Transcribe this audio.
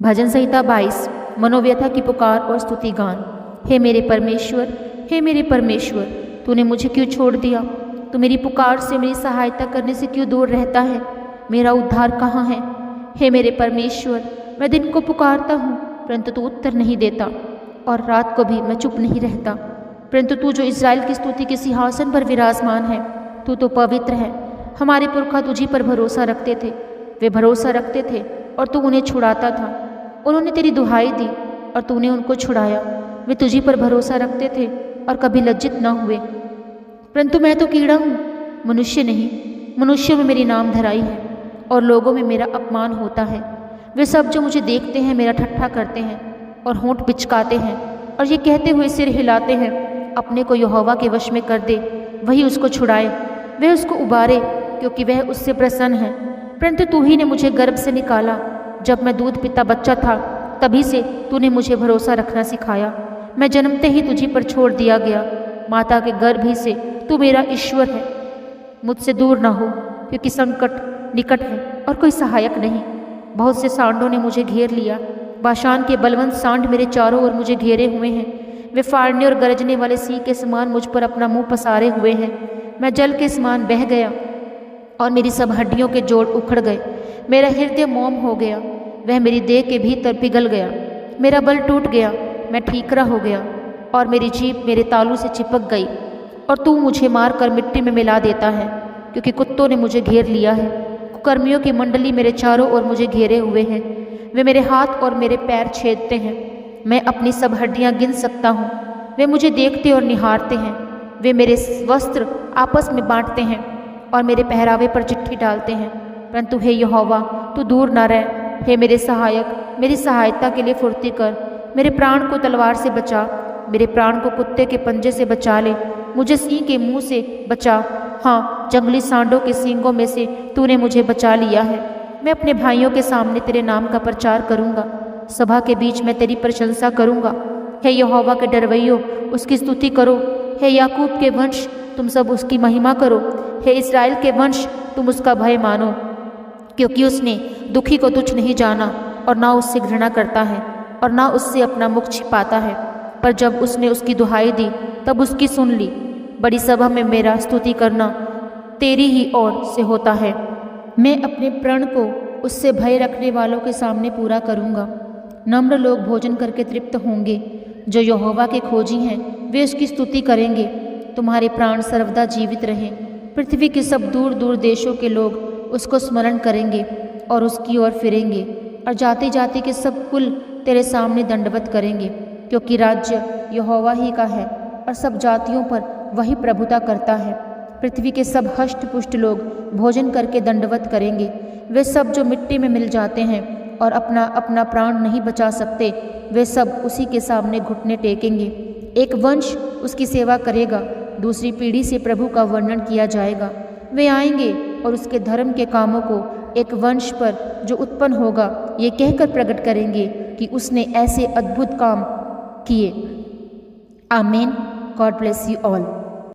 भजन संहिता 22। मनोव्यथा की पुकार और स्तुति गान। हे मेरे परमेश्वर, तूने मुझे क्यों छोड़ दिया? तू मेरी पुकार से मेरी सहायता करने से क्यों दूर रहता है? मेरा उद्धार कहाँ है? हे मेरे परमेश्वर, मैं दिन को पुकारता हूँ परंतु तू उत्तर नहीं देता, और रात को भी मैं चुप नहीं रहता। परंतु तू जो इस्राएल की स्तुति के सिंहासन पर विराजमान है, तू तो पवित्र है। हमारे पुरखा तुझी पर भरोसा रखते थे, वे भरोसा रखते थे और तू उन्हें छुड़ाता था। उन्होंने तेरी दुहाई दी और तूने उनको छुड़ाया। वे तुझी पर भरोसा रखते थे और कभी लज्जित न हुए। परंतु मैं तो कीड़ा हूँ, मनुष्य नहीं। मनुष्यों में मेरी नाम धराई है और लोगों में मेरा अपमान होता है। वे सब जो मुझे देखते हैं मेरा ठट्ठा करते हैं और होंठ बिचकाते हैं और ये कहते हुए सिर हिलाते हैं, अपने को यहोवा के वश में कर दे, वही उसको छुड़ाए, वह उसको उबारे, क्योंकि वह उससे प्रसन्न है। परंतु तू ही ने मुझे गर्भ से निकाला। जब मैं दूध पीता बच्चा था तभी से तूने मुझे भरोसा रखना सिखाया। मैं जन्मते ही तुझी पर छोड़ दिया गया। माता के गर्भ ही से तू मेरा ईश्वर है। मुझसे दूर ना हो, क्योंकि संकट निकट है और कोई सहायक नहीं। बहुत से सांडों ने मुझे घेर लिया। बाशान के बलवंत सांड मेरे चारों ओर मुझे घेरे हुए हैं। वे फाड़ने और गरजने वाले सिंह के समान मुझ पर अपना मुंह पसारे हुए हैं। मैं जल के समान बह गया और मेरी सब हड्डियों के जोड़ उखड़ गए। मेरा हृदय मोम हो गया, वह मेरी देह के भीतर पिघल गया। मेरा बल टूट गया, मैं ठीकरा हो गया और मेरी जीभ मेरे तालू से चिपक गई। और तू मुझे मारकर मिट्टी में मिला देता है, क्योंकि कुत्तों ने मुझे घेर लिया है। कुकर्मियों की मंडली मेरे चारों ओर मुझे घेरे हुए हैं। वे मेरे हाथ और मेरे पैर छेदते हैं। मैं अपनी सब हड्डियां गिन सकता हूँ। वे मुझे देखते और निहारते हैं। वे मेरे वस्त्र आपस में बांटते हैं और मेरे पहरावे पर चिट्ठी डालते हैं। परंतु हे यहोवा, तू दूर न रह। हे मेरे सहायक, मेरी सहायता के लिए फुर्ती कर। मेरे प्राण को तलवार से बचा, मेरे प्राण को कुत्ते के पंजे से बचा ले। मुझे सिंह के मुंह से बचा, हाँ, जंगली सांडों के सींगों में से तूने मुझे बचा लिया है। मैं अपने भाइयों के सामने तेरे नाम का प्रचार करूँगा। सभा के बीच मैं तेरी प्रशंसा करूँगा। हे यहोवा के डरवैयों, उसकी स्तुति करो। हे याकूब के वंश, तुम सब उसकी महिमा करो। हे इस्राएल के वंश, तुम उसका भय मानो, क्योंकि उसने दुखी को तुच्छ नहीं जाना और ना उससे घृणा करता है और ना उससे अपना मुख छिपाता है। पर जब उसने उसकी दुहाई दी तब उसकी सुन ली। बड़ी सभा में मेरा स्तुति करना तेरी ही ओर से होता है। मैं अपने प्रण को उससे भय रखने वालों के सामने पूरा करूँगा। नम्र लोग भोजन करके तृप्त होंगे। जो यहोवा के खोजी हैं वे उसकी स्तुति करेंगे। तुम्हारे प्राण सर्वदा जीवित रहें। पृथ्वी के सब दूर दूर देशों के लोग उसको स्मरण करेंगे और उसकी ओर फिरेंगे, और जाति जाति के सब कुल तेरे सामने दंडवत करेंगे, क्योंकि राज्य यहोवा ही का है और सब जातियों पर वही प्रभुता करता है। पृथ्वी के सब हष्ट पुष्ट लोग भोजन करके दंडवत करेंगे। वे सब जो मिट्टी में मिल जाते हैं और अपना अपना प्राण नहीं बचा सकते, वे सब उसी के सामने घुटने टेकेंगे। एक वंश उसकी सेवा करेगा, दूसरी पीढ़ी से प्रभु का वर्णन किया जाएगा। वे आएंगे और उसके धर्म के कामों को एक वंश पर जो उत्पन्न होगा ये कहकर प्रकट करेंगे कि उसने ऐसे अद्भुत काम किए। आमीन। God bless you all.